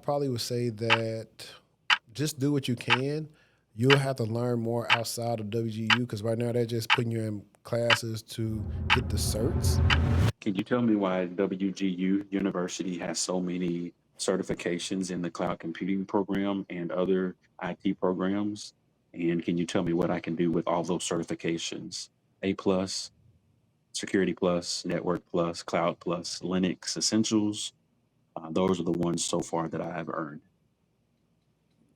probably would say that just do what you can. You'll have to learn more outside of WGU because right now they're just putting you in classes to get the certs. Can you tell me why WGU University has so many certifications in the cloud computing program and other IT programs? And can you tell me what I can do with all those certifications? A plus, Security Plus, Network Plus, Cloud Plus, Linux Essentials. Those are the ones so far that I have earned.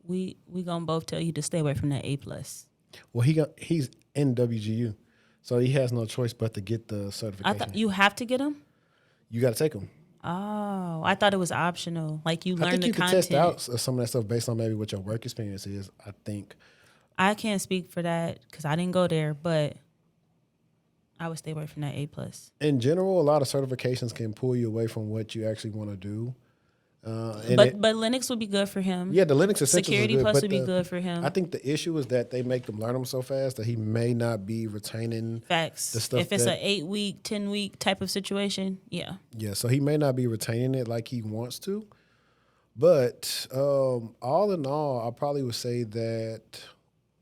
We gonna both tell you to stay away from that A plus. Well, he's in WGU, so he has no choice but to get the I thought certification. you have to get them. You got to take them. Oh, I thought it was optional. Like you I learn think the you can test content. out some of that stuff based on maybe what your work experience is. I think. I can't speak for that because I didn't go there, but I would stay away from that A plus. In general, a lot of certifications can pull you away from what you actually want to do. And But Linux would be good for him. yeah, the Linux essentials are Security good, plus but would be good for I him. think the issue is that they make them learn them so fast that he may not be retaining the Facts. stuff If it's that an 8 week, 10 week type of situation, yeah. yeah. So he may not be retaining it like he wants to. But all in all, I probably would say that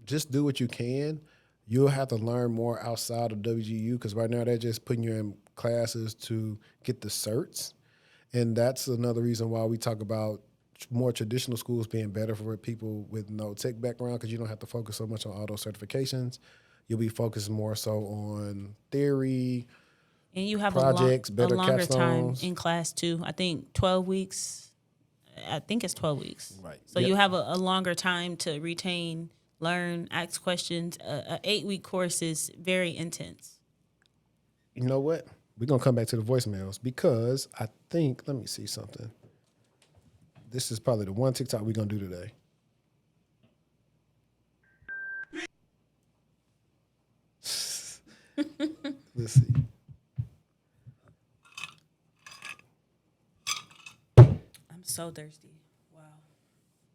just do what you can. You'll have to learn more outside of WGU because right now they're just putting you in classes to get the certs. And that's another reason why we talk about more traditional schools being better for people with no tech background because you don't have to focus so much on all those certifications. You'll be focused more so on theory, And you have projects, a better longer time capstones. in class too. I think 12 weeks. I think it's 12 weeks. Right. So Yep. you have a longer time to retain, learn, ask questions. A 8 week course is very intense. You know what? We're going to come back to the voicemails because I think, let me see something. This is probably the one TikTok we're going to do today. Let's see. I'm so thirsty. Wow.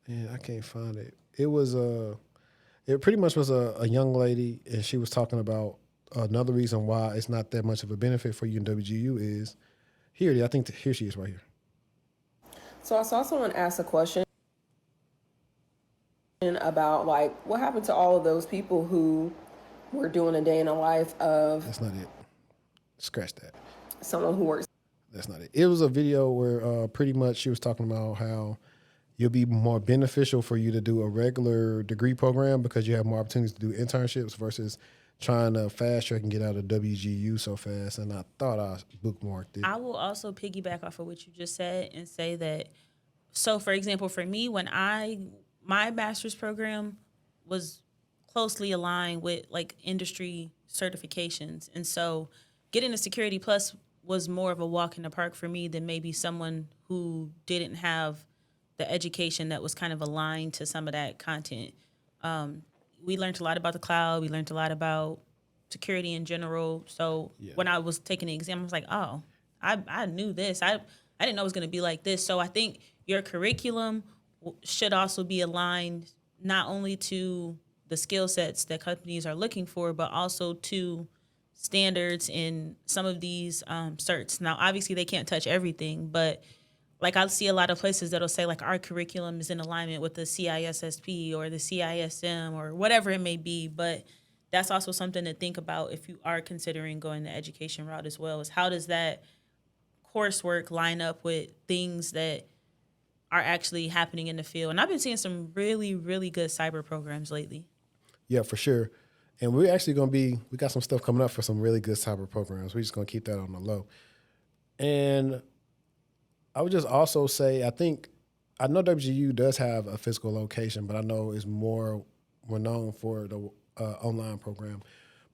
Yeah, I can't find it. It pretty much was a young lady, and she was talking about another reason why it's not that much of a benefit for you in WGU is here. I think here she is right here. So I saw someone ask a question about like what happened to all of those people who were doing a day in the life of That's not it. Scratch that. someone who works. That's not it. It was a video where pretty much she was talking about how it'll be more beneficial for you to do a regular degree program because you have more opportunities to do internships versus trying to fast track and get out of WGU so fast. And I thought I bookmarked it. I will also piggyback off of what you just said and say that. So, for example, for me, my master's program was closely aligned with like industry certifications, and so getting a Security Plus was more of a walk in the park for me than maybe someone who didn't have the education that was kind of aligned to some of that content. We learned a lot about the cloud. We learned a lot about security in general. So when I was taking the exam, I was like, oh, I knew this. I didn't know it was going to be like this. So I think your curriculum should also be aligned not only to the skill sets that companies are looking for, but also to standards in some of these certs. Now, obviously, they can't touch everything, but like I see a lot of places that'll say like our curriculum is in alignment with the CISSP or the CISM or whatever it may be. But that's also something to think about if you are considering going the education route as well, is how does that coursework line up with things that are actually happening in the field. And I've been seeing some really, really good cyber programs lately. Yeah, for sure. And we're actually we got some stuff coming up for some really good cyber programs. We're just going to keep that on the low. And I would just also say, I know WGU does have a physical location, but I know it's more known for the online program.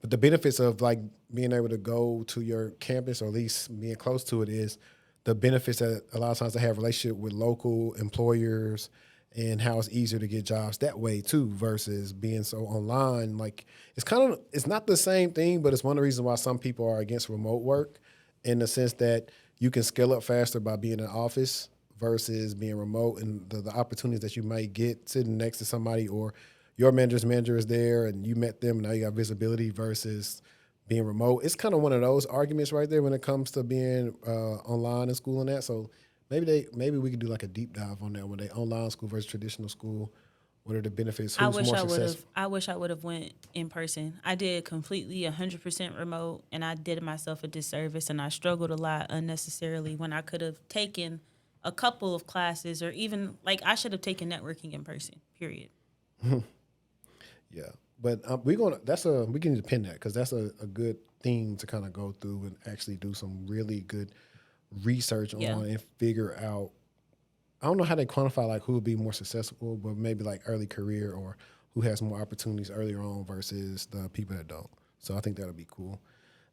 But the benefits of like being able to go to your campus or at least being close to it is the benefits that a lot of times they have a relationship with local employers and how it's easier to get jobs that way too versus being so online. Like it's not the same thing, but it's one of the reasons why some people are against remote work in the sense that you can scale up faster by being in office versus being remote and the opportunities that you might get sitting next to somebody or your manager's manager is there and you met them and now you got visibility versus being remote. It's kind of one of those arguments right there when it comes to being online and school and that. So maybe we could do like a deep dive on that one day. Online school versus traditional school. What are the benefits? Who's more successful? I wish I would have went in person. I did completely 100% remote, and I did myself a disservice, and I struggled a lot unnecessarily when I could have taken a couple of classes, or even like I should have taken networking in person. Period. Yeah, but we can pin that because that's a good thing to kind of go through and actually do some really good research on Yeah. and figure out. I don't know how they quantify like who would be more successful, but maybe like early career or who has more opportunities earlier on versus the people that don't. So I think that'll be cool.